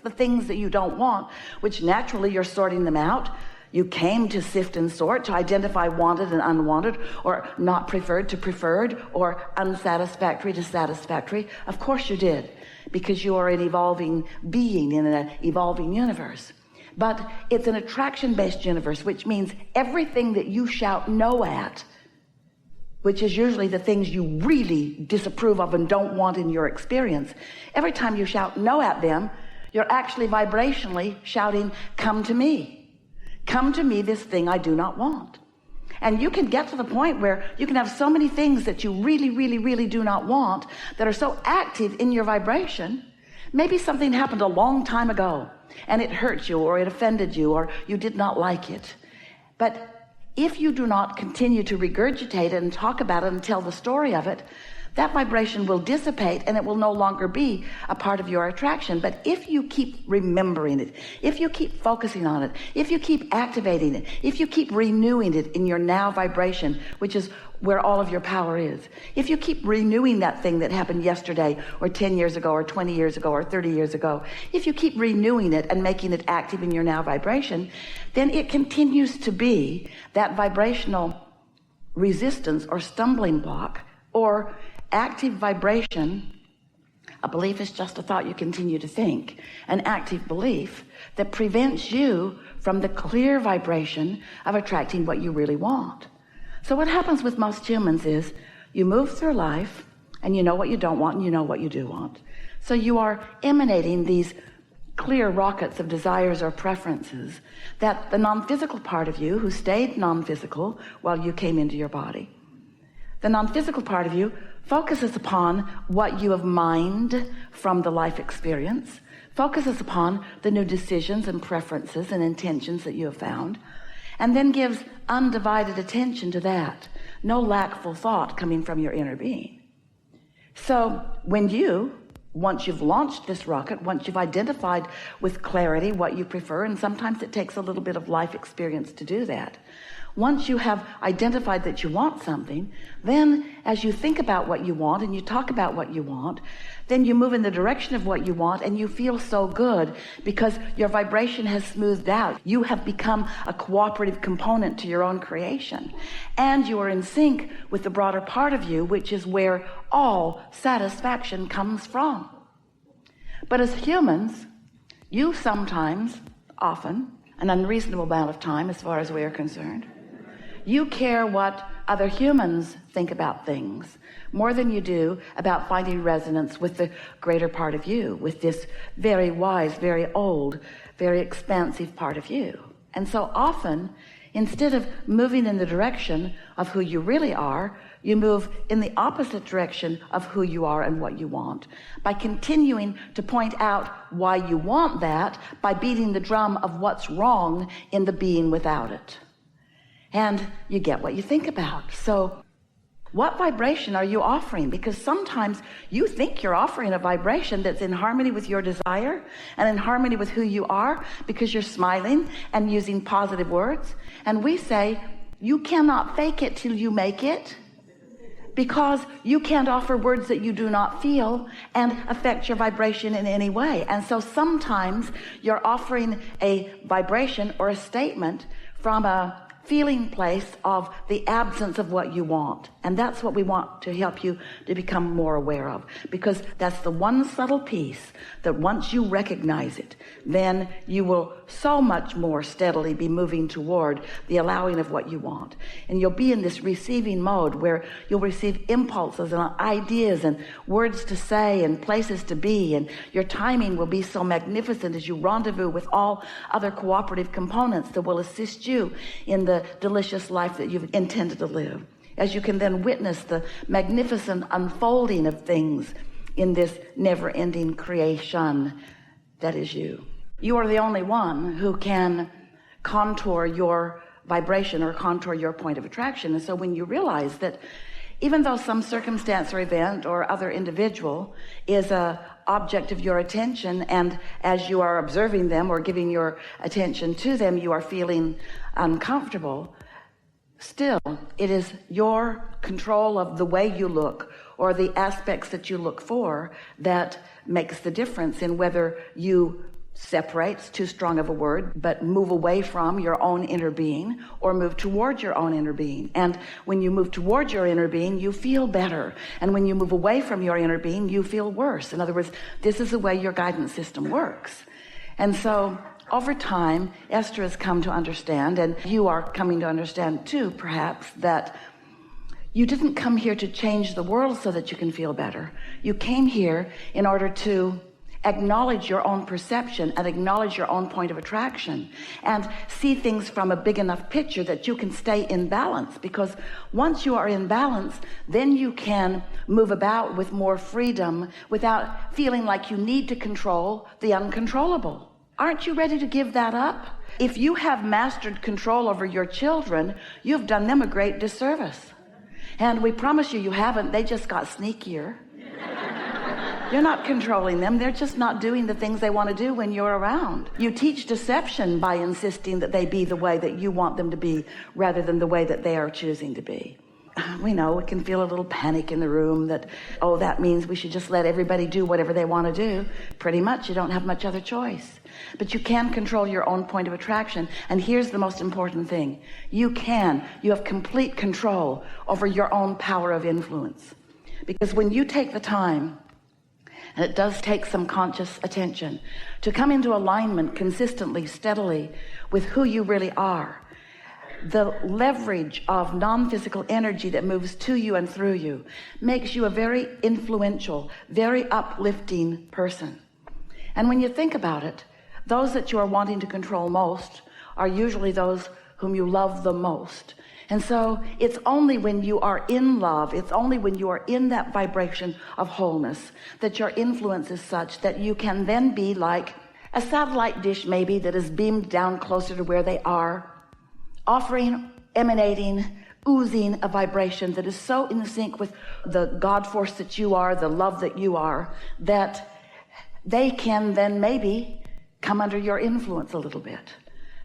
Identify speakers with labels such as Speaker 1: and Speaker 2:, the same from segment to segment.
Speaker 1: the things that you don't want, which naturally you're sorting them out. You came to sift and sort, to identify wanted and unwanted, or not preferred to preferred, or unsatisfactory to satisfactory. Of course you did, because you are an evolving being in an evolving universe. But it's an attraction-based universe, which means everything that you shout no at, which is usually the things you really disapprove of and don't want in your experience, every time you shout no at them, you're actually vibrationally shouting, come to me. Come to me, this thing I do not want. And you can get to the point where you can have so many things that you really, really, really do not want that are so active in your vibration. Maybe something happened a long time ago and it hurt you, or it offended you, or you did not like it. But if you do not continue to regurgitate it and talk about it and tell the story of it, that vibration will dissipate and it will no longer be a part of your attraction. But if you keep remembering it, if you keep focusing on it, if you keep activating it, if you keep renewing it in your now vibration, which is where all of your power is, if you keep renewing that thing that happened yesterday or 10 years ago or 20 years ago or 30 years ago, if you keep renewing it and making it active in your now vibration, then it continues to be that vibrational resistance or stumbling block or active vibration. A belief is just a thought you continue to think. An active belief that prevents you from the clear vibration of attracting what you really want. So what happens with most humans is you move through life and you know what you don't want and you know what you do want. So you are emanating these clear rockets of desires or preferences that the non-physical part of you, who stayed non-physical while you came into your body, the non-physical part of you focuses upon what you have mined from the life experience, focuses upon the new decisions and preferences and intentions that you have found, and then gives undivided attention to that. No lackful thought coming from your inner being. So when you, once you've launched this rocket, once you've identified with clarity what you prefer, and sometimes it takes a little bit of life experience to do that, once you have identified that you want something, then as you think about what you want and you talk about what you want, then you move in the direction of what you want and you feel so good because your vibration has smoothed out. You have become a cooperative component to your own creation. And you are in sync with the broader part of you, which is where all satisfaction comes from. But as humans, you sometimes, often, an unreasonable amount of time as far as we are concerned, you care what other humans think about things more than you do about finding resonance with the greater part of you, with this very wise, very old, very expansive part of you. And so often, instead of moving in the direction of who you really are, you move in the opposite direction of who you are and what you want, by continuing to point out why you want that, by beating the drum of what's wrong in the being without it. And you get what you think about. So what vibration are you offering? Because sometimes you think you're offering a vibration that's in harmony with your desire and in harmony with who you are because you're smiling and using positive words. And we say, you cannot fake it till you make it, because you can't offer words that you do not feel and affect your vibration in any way. And so sometimes you're offering a vibration or a statement from a feeling place of the absence of what you want. And that's what we want to help you to become more aware of, because that's the one subtle piece that once you recognize it, then you will so much more steadily be moving toward the allowing of what you want. And you'll be in this receiving mode where you'll receive impulses and ideas and words to say and places to be, and your timing will be so magnificent as you rendezvous with all other cooperative components that will assist you in the delicious life that you've intended to live, as you can then witness the magnificent unfolding of things in this never-ending creation that is you. You are the only one who can contour your vibration or contour your point of attraction. And so when you realize that even though some circumstance or event or other individual is a object of your attention, and as you are observing them or giving your attention to them, you are feeling uncomfortable, still it is your control of the way you look or the aspects that you look for that makes the difference in whether you separate's too strong of a word, but move away from your own inner being or move towards your own inner being. And when you move towards your inner being, you feel better. And when you move away from your inner being, you feel worse. In other words, this is the way your guidance system works. And so over time, Esther has come to understand, and you are coming to understand too, perhaps, that you didn't come here to change the world so that you can feel better. You came here in order to acknowledge your own perception and acknowledge your own point of attraction and see things from a big enough picture that you can stay in balance, because once you are in balance, then you can move about with more freedom without feeling like you need to control the uncontrollable. Aren't you ready to give that up? If you have mastered control over your children, you've done them a great disservice. And we promise you, you haven't. They just got sneakier. You're not controlling them. They're just not doing the things they want to do when you're around. You teach deception by insisting that they be the way that you want them to be rather than the way that they are choosing to be. We know we can feel a little panic in the room that, oh, that means we should just let everybody do whatever they want to do. Pretty much, you don't have much other choice. But you can control your own point of attraction. And here's the most important thing. You have complete control over your own power of influence. Because when you take the time, and it does take some conscious attention, to come into alignment consistently, steadily with who you really are, the leverage of non-physical energy that moves to you and through you makes you a very influential, very uplifting person. And when you think about it, those that you are wanting to control most are usually those whom you love the most. And so it's only when you are in love, it's only when you are in that vibration of wholeness that your influence is such that you can then be like a satellite dish maybe that is beamed down closer to where they are, offering, emanating, oozing a vibration that is so in sync with the God force that you are, the love that you are, that they can then maybe come under your influence a little bit.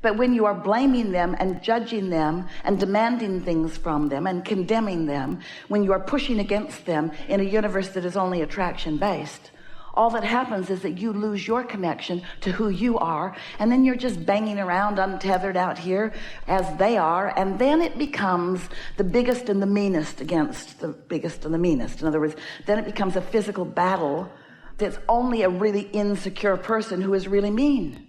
Speaker 1: But when you are blaming them and judging them and demanding things from them and condemning them, when you are pushing against them in a universe that is only attraction based, all that happens is that you lose your connection to who you are, and then you're just banging around untethered out here as they are, and then it becomes the biggest and the meanest against the biggest and the meanest. In other words, then it becomes a physical battle that's only a really insecure person who is really mean.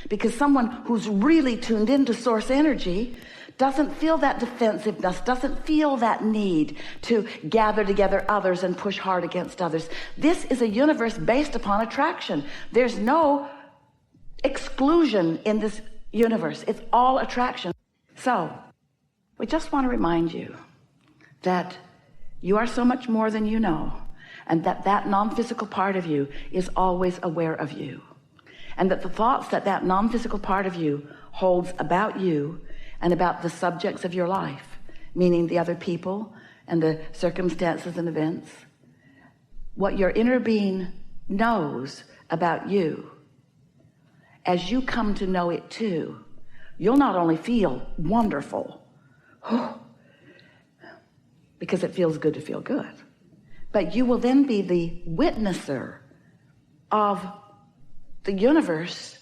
Speaker 1: Because someone who's really tuned into source energy doesn't feel that defensiveness, doesn't feel that need to gather together others and push hard against others. This is a universe based upon attraction. There's no exclusion in this universe. It's all attraction. So we just want to remind you that you are so much more than you know, and that non-physical part of you is always aware of you. And that the thoughts that non-physical part of you holds about you and about the subjects of your life, meaning the other people and the circumstances and events, what your inner being knows about you, as you come to know it too, you'll not only feel wonderful, because it feels good to feel good, but you will then be the witnesser of the universe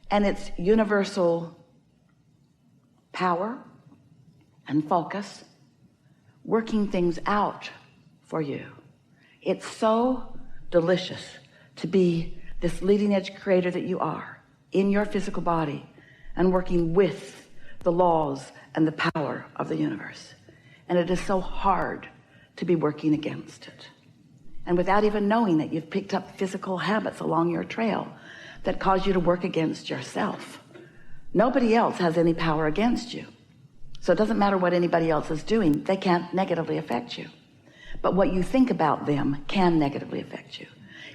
Speaker 1: and its universal power and focus working things out for you. It's so delicious to be this leading edge creator that you are in your physical body and working with the laws and the power of the universe. And it is so hard to be working against it. And without even knowing it, you've picked up physical habits along your trail that cause you to work against yourself. Nobody else has any power against you. So it doesn't matter what anybody else is doing. They can't negatively affect you. But what you think about them can negatively affect you.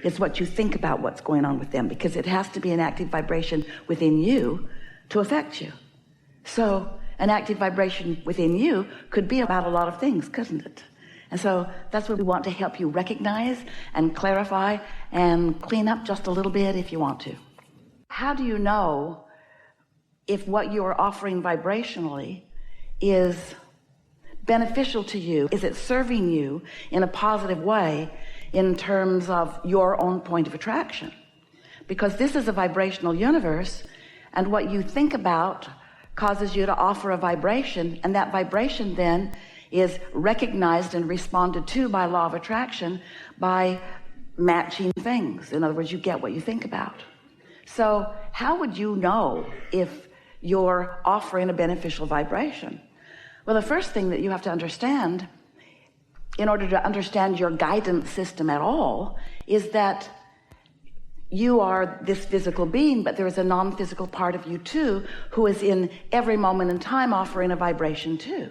Speaker 1: It's what you think about what's going on with them, because it has to be an active vibration within you to affect you. So an active vibration within you could be about a lot of things, couldn't it? And so that's what we want to help you recognize and clarify and clean up just a little bit if you want to. How do you know if what you are offering vibrationally is beneficial to you? Is it serving you in a positive way in terms of your own point of attraction? because this is a vibrational universe, and what you think about causes you to offer a vibration, and that vibration then is recognized and responded to by law of attraction by matching things. In other words, you get what you think about. So how would you know if you're offering a beneficial vibration? Well, the first thing that you have to understand in order to understand your guidance system at all is that you are this physical being, but there is a non-physical part of you too, who is in every moment in time offering a vibration too.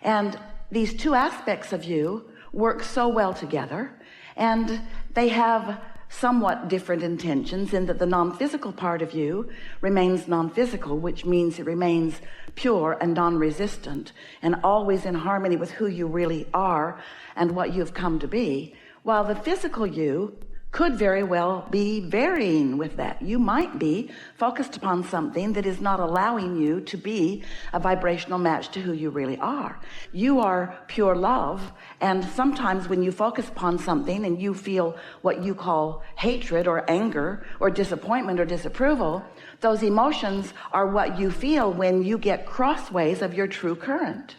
Speaker 1: And these two aspects of you work so well together, and they have somewhat different intentions in that the non-physical part of you remains non-physical, which means it remains pure and non-resistant and always in harmony with who you really are and what you've come to be, while the physical you could very well be varying with that. You might be focused upon something that is not allowing you to be a vibrational match to who you really are. You are pure love, and sometimes when you focus upon something and you feel what you call hatred or anger or disappointment or disapproval, those emotions are what you feel when you get crossways of your true current.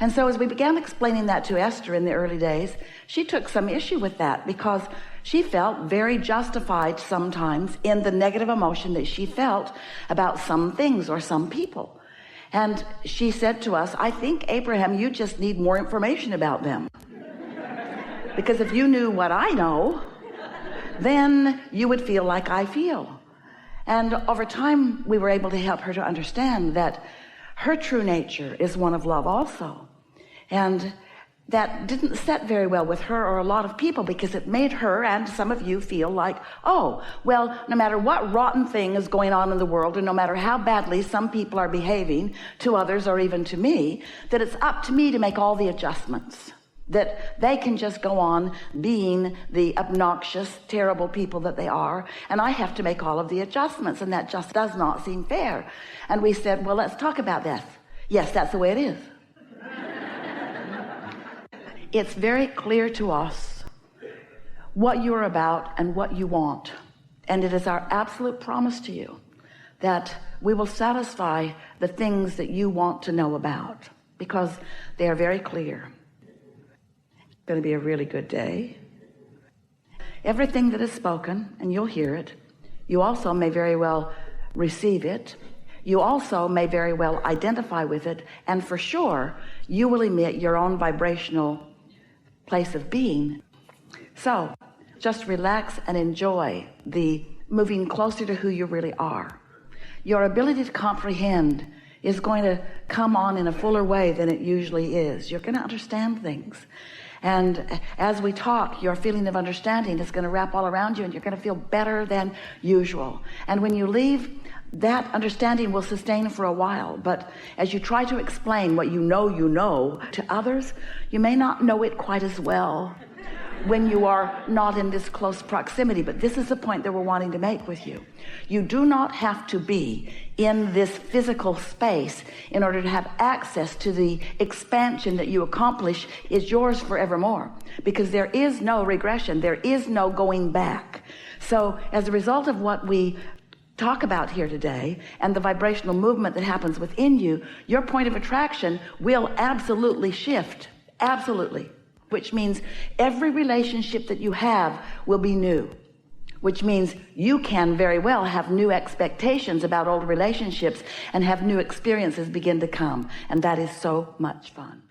Speaker 1: And so as we began explaining that to Esther in the early days, she took some issue with that because she felt very justified sometimes in the negative emotion that she felt about some things or some people. And she said to us, I think, Abraham, you just need more information about them. Because if you knew what I know, then you would feel like I feel. And over time, we were able to help her to understand that her true nature is one of love also. And that didn't set very well with her or a lot of people, because it made her and some of you feel like, oh, well, no matter what rotten thing is going on in the world, and no matter how badly some people are behaving to others or even to me, that it's up to me to make all the adjustments, that they can just go on being the obnoxious, terrible people that they are, and I have to make all of the adjustments, and that just does not seem fair. And we said, well, let's talk about this. Yes, that's the way it is. It's very clear to us what you're about and what you want. And it is our absolute promise to you that we will satisfy the things that you want to know about, because they are very clear. It's going to be a really good day. Everything that is spoken, and you'll hear it, you also may very well receive it. You also may very well identify with it. And for sure, you will emit your own vibrational place of being. So just relax and enjoy the moving closer to who you really are. Your ability to comprehend is going to come on in a fuller way than it usually is. You're going to understand things. And as we talk, your feeling of understanding is going to wrap all around you, and you're going to feel better than usual. And when you leave, that understanding will sustain for a while. But as you try to explain what you know to others, you may not know it quite as well when you are not in this close proximity. But this is the point that we're wanting to make with you. You do not have to be in this physical space in order to have access to the expansion that you accomplish is yours forevermore, because there is no regression. There is no going back. So as a result of what we talk about here today and the vibrational movement that happens within you, your point of attraction will absolutely shift. Absolutely. Which means every relationship that you have will be new, which means you can very well have new expectations about old relationships and have new experiences begin to come. And that is so much fun.